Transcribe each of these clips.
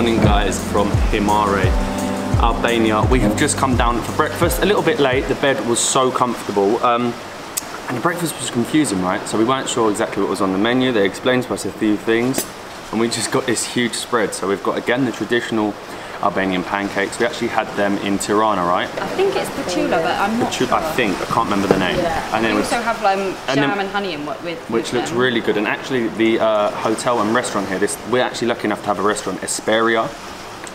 morning, guys, from Himare, Albania. We have just come down for breakfast, a little bit late. The bed was so comfortable, and the breakfast was confusing, right? So we weren't sure exactly what was on the menu. They explained to us a few things, and we just got this huge spread. So we've got, again, the traditional Albanian pancakes. We actually had them in Tirana, right? I think it's patchoula, but I'm not sure. I think, I can't remember the name. Yeah. And then we also have jam and honey and what with which looks really good. And actually the hotel and restaurant here, we're actually lucky enough to have a restaurant, Esperia,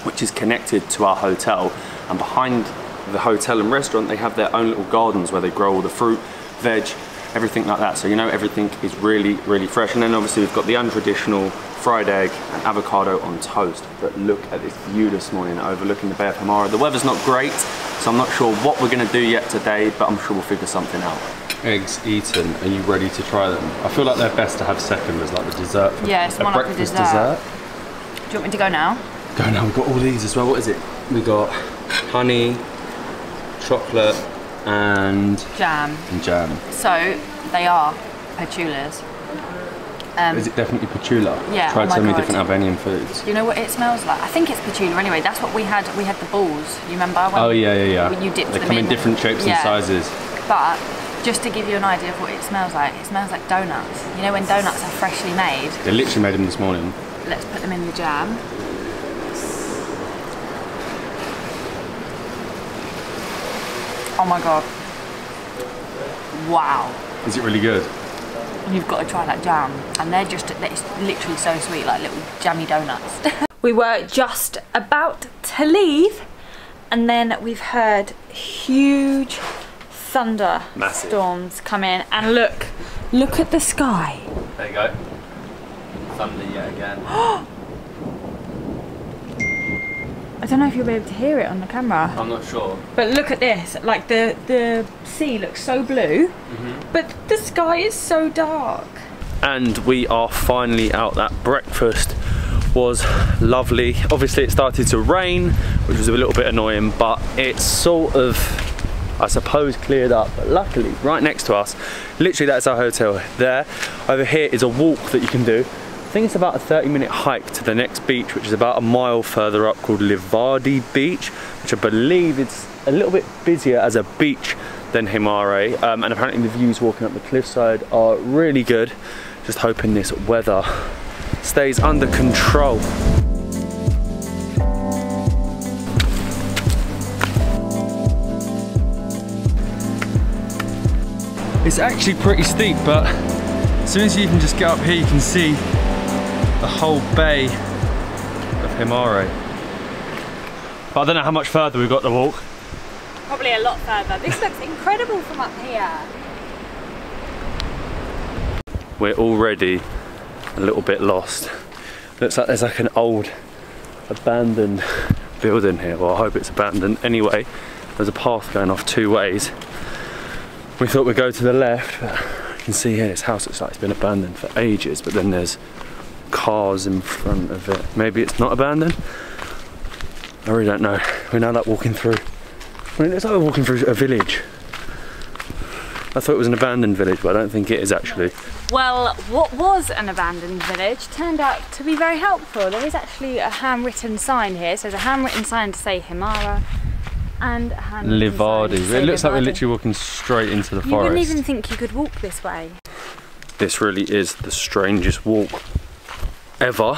which is connected to our hotel. And behind the hotel and restaurant, they have their own little gardens where they grow all the fruit, veg, everything like that. So you know everything is really, really fresh. And then obviously we've got the untraditional fried egg and avocado on toast. But look at this view this morning overlooking the Bay of Himare. The weather's not great, so I'm not sure what we're gonna do yet today, but I'm sure we'll figure something out. Eggs eaten, are you ready to try them? I feel like they're best to have second as like the dessert. Yeah, it's more like a dessert. Do you want me to go now? Go now, we've got all these as well. What is it? We got honey, chocolate, and jam. So they are patchoulas. Is it definitely patchoula? Yeah. Tried so many different Albanian foods. You know what it smells like? I think it's patchoula anyway. That's what we had. We had the balls. You remember? Oh yeah. When you dipped them in. They come in different shapes and sizes. But just to give you an idea of what it smells like donuts. You know when donuts are freshly made? They literally made them this morning. Let's put them in the jam. Oh my god. Wow. Is it really good? You've got to try that jam. And it's literally so sweet, like little jammy donuts. We were just about to leave, and then we've heard huge thunderstorms come in. And look at the sky. There you go. Thunder yet again. I don't know if you'll be able to hear it on the camera. I'm not sure. But look at this, like the sea looks so blue, but the sky is so dark. And we are finally out. That breakfast was lovely. Obviously it started to rain, which was a little bit annoying, but it's sort of, I suppose, cleared up. But luckily, right next to us, literally that's our hotel there. Over here is a walk that you can do. I think it's about a 30-minute hike to the next beach, which is about a mile further up, called Livadi Beach, which I believe is a little bit busier as a beach than Himare. And apparently the views walking up the cliffside are really good. Just hoping this weather stays under control. It's actually pretty steep, but as soon as you can just get up here, you can see the whole bay of Himare. But I don't know how much further we've got to walk. Probably a lot further. This looks incredible from up here. We're already a little bit lost. Looks like there's like an old abandoned building here. Well, I hope it's abandoned. Anyway, there's a path going off two ways. We thought we'd go to the left, but you can see here this house looks like it's been abandoned for ages, but then there's cars in front of it. Maybe it's not abandoned. I really don't know. We're now like walking through. I mean, it's like we're walking through a village. I thought it was an abandoned village, but I don't think it is actually. Well, what was an abandoned village turned out to be very helpful. There is actually a handwritten sign here. So there's a handwritten sign to say Himare and a handwritten sign to say It looks like we're Livadi. literally walking straight into the forest. You wouldn't even think you could walk this way. This really is the strangest walk ever.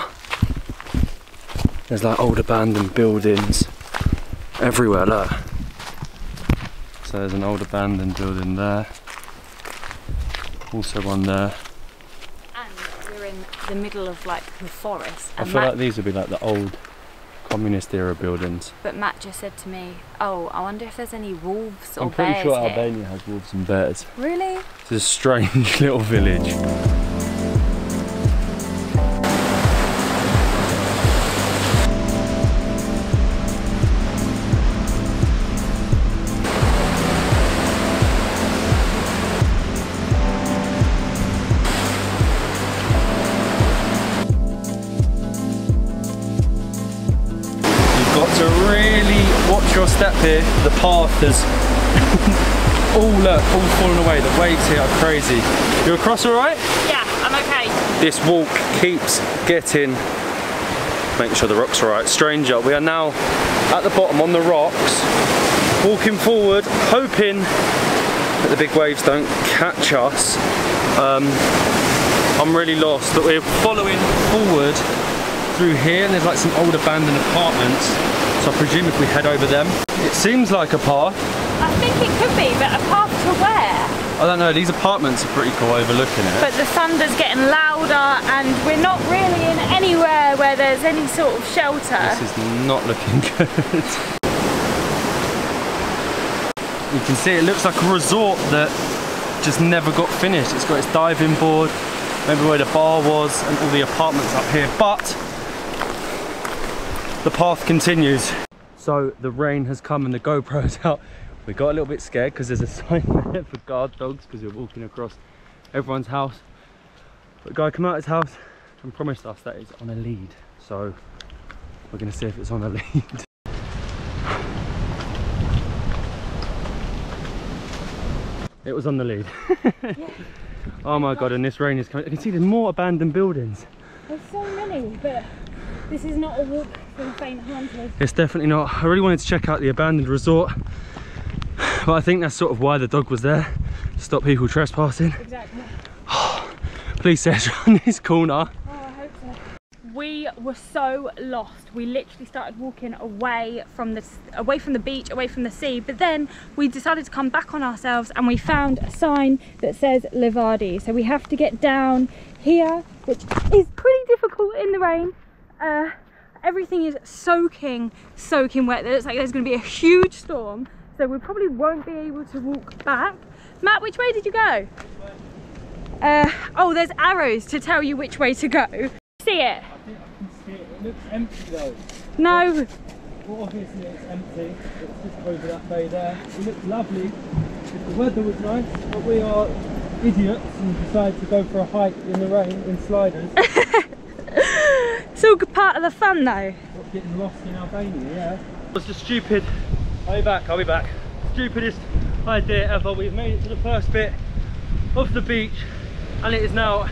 There's like old abandoned buildings everywhere, look. So there's an old abandoned building there. Also one there. And we're in the middle of like the forest. I feel like these would be like the old communist era buildings. But Matt just said to me, oh, I wonder if there's any wolves or bears I'm pretty sure here. Albania has wolves and bears. Really? It's a strange little village. To really watch your step here. The path has all fallen away. The waves here are crazy. You across all right? Yeah, I'm okay. This walk keeps getting Make sure the rocks are right. Stranger, we are now at the bottom on the rocks, walking forward, hoping that the big waves don't catch us. I'm really lost, but we're following forward through here, and there's like some old abandoned apartments, so I presume if we head over them, it seems like a path. I think it could be, but a path to where? I don't know, these apartments are pretty cool overlooking it. But the thunder's getting louder and we're not really in anywhere where there's any sort of shelter. This is not looking good. You can see it looks like a resort that just never got finished. It's got its diving board, maybe where the bar was, and all the apartments up here, but the path continues. So the rain has come and the GoPro's out. We got a little bit scared because there's a sign there for guard dogs because we're walking across everyone's house. But a guy came out of his house and promised us that it's on a lead. So we're going to see if it's on a lead. It was on the lead. Yeah. Oh my god, and this rain is coming. You can see there's more abandoned buildings. There's so many, but this is not a walk for the faint-hearted. It's definitely not. I really wanted to check out the abandoned resort, but I think that's sort of why the dog was there, to stop people trespassing. Exactly. Please say it's around this corner. Oh, I hope so. We were so lost. We literally started walking away from the beach, away from the sea, but then we decided to come back on ourselves and we found a sign that says Livadi. So we have to get down here, which is pretty difficult in the rain. Everything is soaking wet. It looks like there's going to be a huge storm, so we probably won't be able to walk back. Matt, which way did you go? Oh, there's arrows to tell you which way to go. See it? I think I can see it. It looks empty though. No. Well, obviously it's empty. It's just over that bay there. It looks lovely. If the weather was nice, but we are idiots and decided to go for a hike in the rain in sliders. It's all part of the fun though. What, getting lost in Albania, yeah. It was just stupid. I'll be back. Stupidest idea ever. We've made it to the first bit of the beach and it is now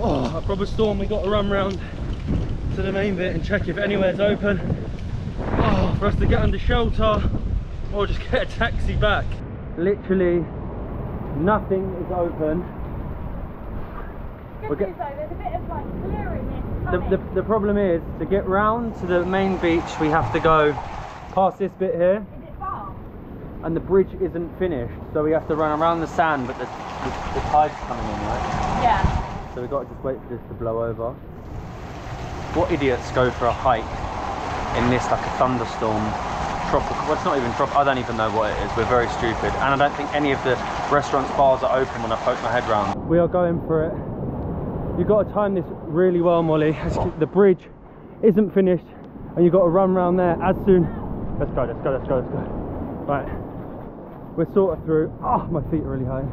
a proper storm. We got to run round to the main bit and check if anywhere's open for us to get under shelter or just get a taxi back. Literally nothing is open. Good news though, there's a bit of like clearing here. The problem is, to get round to the main beach we have to go past this bit here. Is it far? And the bridge isn't finished, so we have to run around the sand, but the tide's coming in, right? Yeah. So we've got to just wait for this to blow over. What idiots go for a hike in this, like a thunderstorm, tropical, well it's not even tropical, I don't even know what it is, we're very stupid. And I don't think any of the restaurants, bars are open when I poke my head round. We are going for it. You've got to time this really well, Molly. The bridge isn't finished and you've got to run around there as soon. Let's go. Right, we're sort of through. Oh, my feet are really high.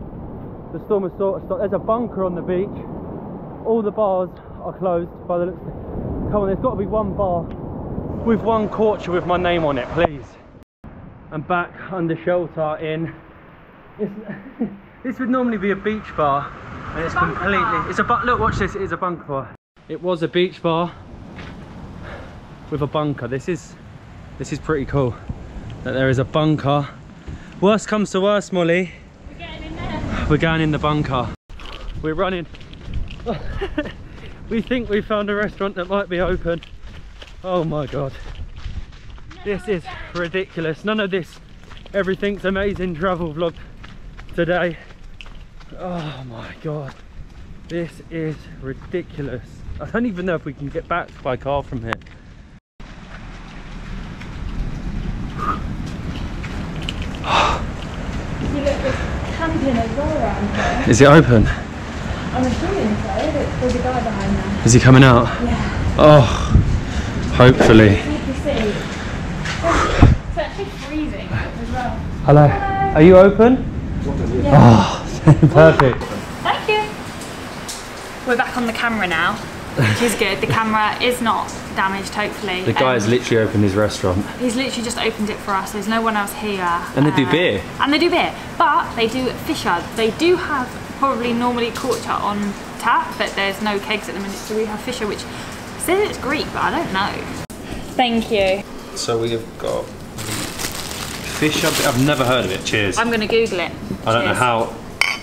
The storm has sort of stopped. There's a bunker on the beach. All the bars are closed by the looks. Come on, there's got to be one bar with one corcher with my name on it, please. I'm back under shelter in. This would normally be a beach bar, and it's completely. It's a look. Watch this. It is a bunker bar. It was a beach bar with a bunker. This is pretty cool. That there is a bunker. Worst comes to worst, Molly. We're getting in there. We're going in the bunker. We're running. We think we found a restaurant that might be open. Oh my god. This is ridiculous. None of this everything's amazing travel vlog today. Oh my god. This is ridiculous. I don't even know if we can get back by car from here. Camping as well around here. Is it open? I'm assuming so. There's a guy behind there. Is he coming out? Yeah. Oh, hopefully. You can see. It's actually freezing as well. Hello. Are you open? Yeah. Oh, perfect. Thank you. We're back on the camera now, which is good. The camera is not damaged, hopefully. The guy has literally opened his restaurant. He's literally just opened it for us. There's no one else here. And they do beer. And they do beer, but they do fisher. They do have probably normally corcher on tap, but there's no kegs at the minute, so we have fisher, which It says it's Greek, but I don't know. Thank you. So we have got fish. I've never heard of it. Cheers. I'm gonna Google it. I don't know how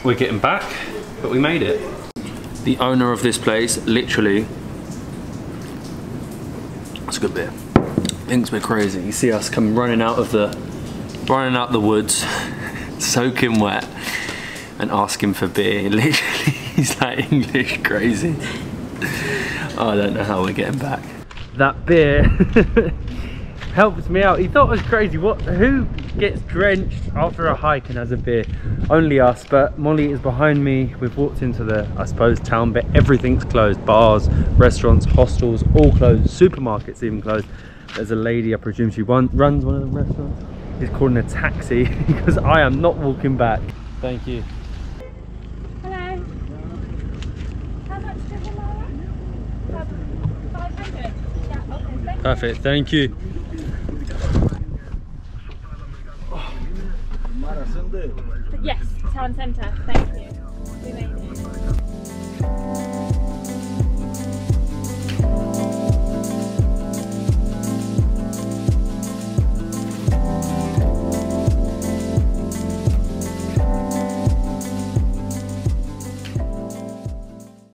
we're getting back, but we made it. The owner of this place, literally, that's a good beer, thinks we're crazy. You see us come running out the woods, soaking wet, and asking for beer. Literally, he's like English crazy. I don't know how we're getting back. That beer helps me out. He thought it was crazy. Who gets drenched after a hike and has a beer? Only us, but Molly is behind me. We've walked into the, I suppose, town bit. Everything's closed. Bars, restaurants, hostels, all closed. Supermarkets even closed. There's a lady, I presume she runs one of the restaurants. He's calling a taxi because I am not walking back. Thank you. Hello. How much does it matter? 500. Yeah, okay. Perfect, thank you. Yes, town centre. Thank you. We made it.